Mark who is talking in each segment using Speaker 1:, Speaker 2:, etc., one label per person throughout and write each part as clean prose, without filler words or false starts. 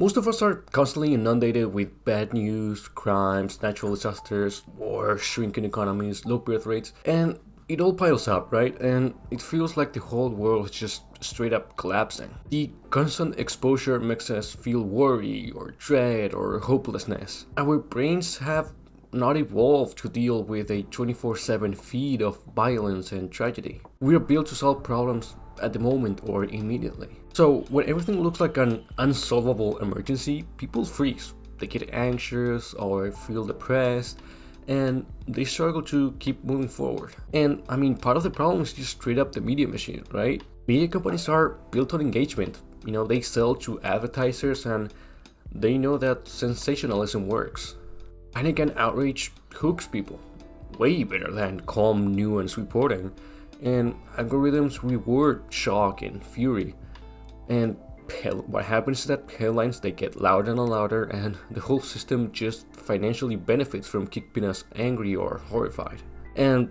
Speaker 1: Most of us are constantly inundated with bad news, crimes, natural disasters, wars, shrinking economies, low birth rates, and it all piles up, right? And it feels like the whole world is just straight up collapsing. The constant exposure makes us feel worry or dread or hopelessness. Our brains have not evolved to deal with a 24/7 feed of violence and tragedy. We are built to solve problems at the moment or immediately. So, when everything looks like an unsolvable emergency, people freeze. They get anxious or feel depressed, and they struggle to keep moving forward. And I mean, part of the problem is just straight up the media machine, right? Media companies are built on engagement. They sell to advertisers and they know that sensationalism works. Panic and outrage hooks people way better than calm, nuanced reporting, and algorithms reward shock and fury. And what happens is that headlines they get louder and louder, and the whole system just financially benefits from keeping us angry or horrified. And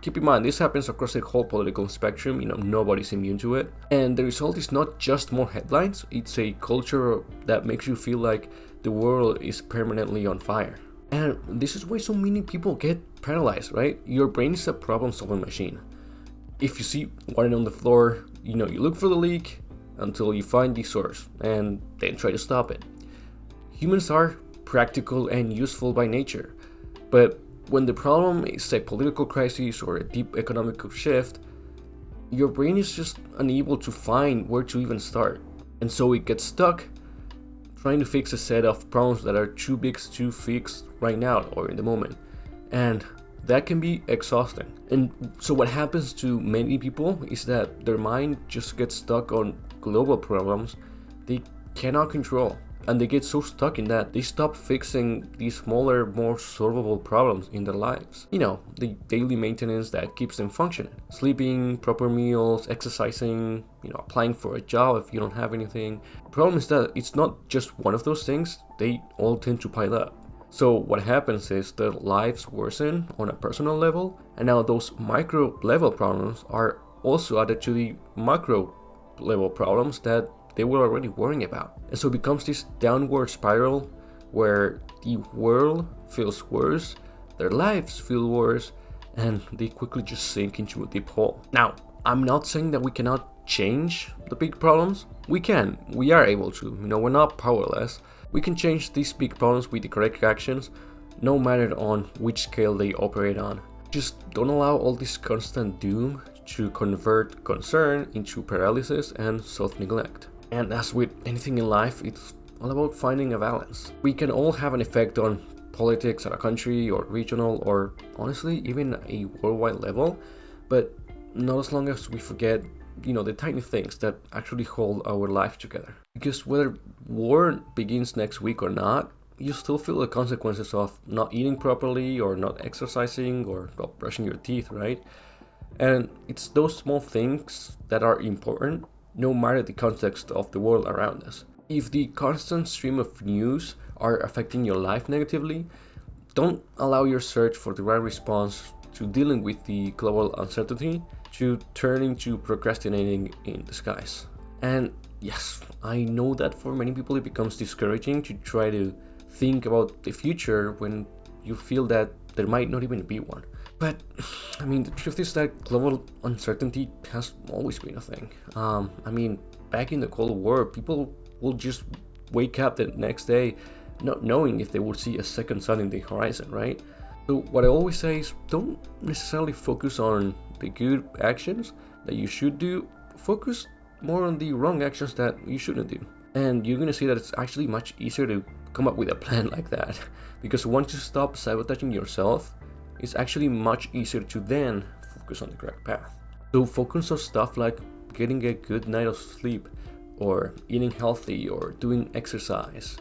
Speaker 1: keep in mind, this happens across the whole political spectrum. Nobody's immune to it. And the result is not just more headlines; it's a culture that makes you feel like the world is permanently on fire. And this is why so many people get paralyzed, right? Your brain is a problem-solving machine. If you see water on the floor, you look for the leak until you find the source and then try to stop it. Humans are practical and useful by nature, but when the problem is a political crisis or a deep economic shift, your brain is just unable to find where to even start. And so it gets stuck trying to fix a set of problems that are too big to fix right now or in the moment. And that can be exhausting. And so what happens to many people is that their mind just gets stuck on global problems they cannot control. And they get so stuck in that they stop fixing these smaller, more solvable problems in their lives. The daily maintenance that keeps them functioning. Sleeping, proper meals, exercising, applying for a job if you don't have anything. The problem is that it's not just one of those things, they all tend to pile up. So what happens is their lives worsen on a personal level, and now those micro level problems are also added to the macro level problems that they were already worrying about. And so it becomes this downward spiral where the world feels worse, their lives feel worse, and they quickly just sink into a deep hole. Now, I'm not saying that we cannot change the big problems. We can. We are able to. We're not powerless. We can change these big problems with the correct actions, no matter on which scale they operate on. Just don't allow all this constant doom to convert concern into paralysis and self-neglect. And as with anything in life, it's all about finding a balance. We can all have an effect on politics at a country or regional or honestly even a worldwide level, but not as long as we forget the tiny things that actually hold our life together. Because whether war begins next week or not, you still feel the consequences of not eating properly or not exercising or not brushing your teeth, right? And it's those small things that are important no matter the context of the world around us. If the constant stream of news are affecting your life negatively, don't allow your search for the right response to dealing with the global uncertainty to turn into procrastinating in disguise. And yes, I know that for many people it becomes discouraging to try to think about the future when you feel that there might not even be one. But the truth is that global uncertainty has always been a thing. Back in the Cold War, people will just wake up the next day not knowing if they will see a second sun in the horizon, right? So what I always say is don't necessarily focus on the good actions that you should do, focus more on the wrong actions that you shouldn't do. And you're gonna see that it's actually much easier to come up with a plan like that, because once you stop sabotaging yourself, it's actually much easier to then focus on the correct path. So focus on stuff like getting a good night of sleep, or eating healthy, or doing exercise,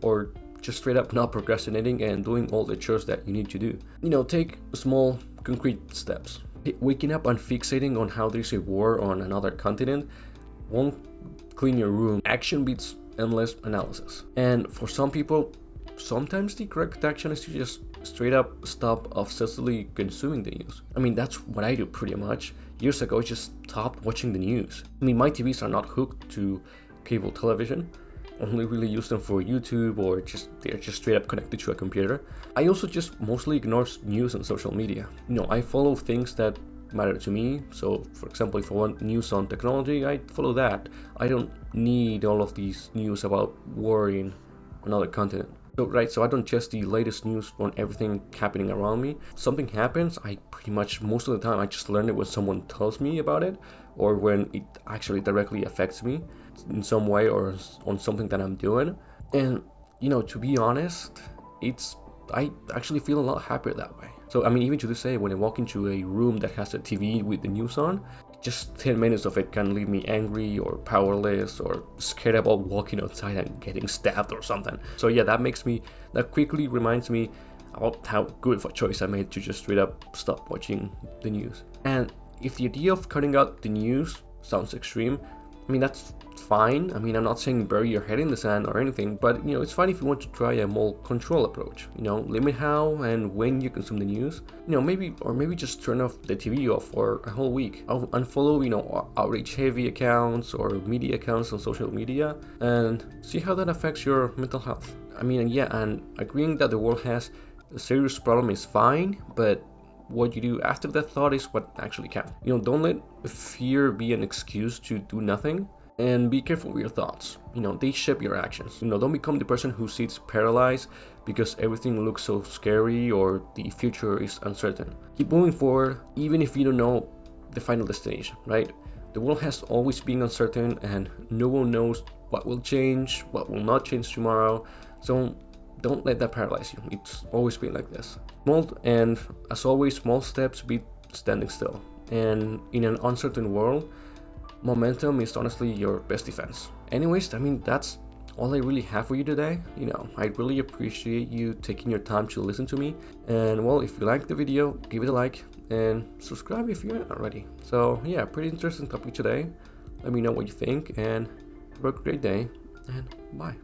Speaker 1: or just straight up not procrastinating and doing all the chores that you need to do. Take small, concrete steps. Waking up and fixating on how there's a war on another continent won't clean your room. Action beats endless analysis. And for some people, sometimes the correct action is to just straight up stop obsessively consuming the news. That's what I do pretty much. Years ago, I just stopped watching the news. My TVs are not hooked to cable television, only really use them for YouTube, or they're just straight up connected to a computer. I also just mostly ignore news on social media. I follow things that matter to me. So for example, if I want news on technology, I follow that. I don't need all of these news about war in another continent. So I don't chase the latest news on everything happening around me. Something happens, I pretty much, most of the time, I just learn it when someone tells me about it, or when it actually directly affects me in some way, or on something that I'm doing. And to be honest, I actually feel a lot happier that way. So I mean, even to this day, when I walk into a room that has a TV with the news on, just 10 minutes of it can leave me angry or powerless or scared about walking outside and getting stabbed or something. So yeah, that quickly reminds me about how good of a choice I made to just straight up stop watching the news. And if the idea of cutting out the news sounds extreme, I mean, that's fine. I mean, I'm not saying bury your head in the sand or anything, but it's fine if you want to try a more control approach. Limit how and when you consume the news. Maybe just turn off the TV off for a whole week. I'll unfollow, outrage heavy accounts or media accounts on social media, and see how that affects your mental health. I mean, yeah, and agreeing that the world has a serious problem is fine, but what you do after that thought is what actually counts. Don't let fear be an excuse to do nothing, and be careful with your thoughts. They shape your actions. Don't become the person who sits paralyzed because everything looks so scary or the future is uncertain. Keep moving forward, even if you don't know the final destination, right? The world has always been uncertain, and no one knows what will change, what will not change tomorrow. So don't let that paralyze you. It's always been like this. And as always, small steps beat standing still. And in an uncertain world, momentum is honestly your best defense. Anyways, I mean, that's all I really have for you today. I really appreciate you taking your time to listen to me. And well, if you liked the video, give it a like and subscribe if you're not already. So yeah, pretty interesting topic today. Let me know what you think, and have a great day, and bye.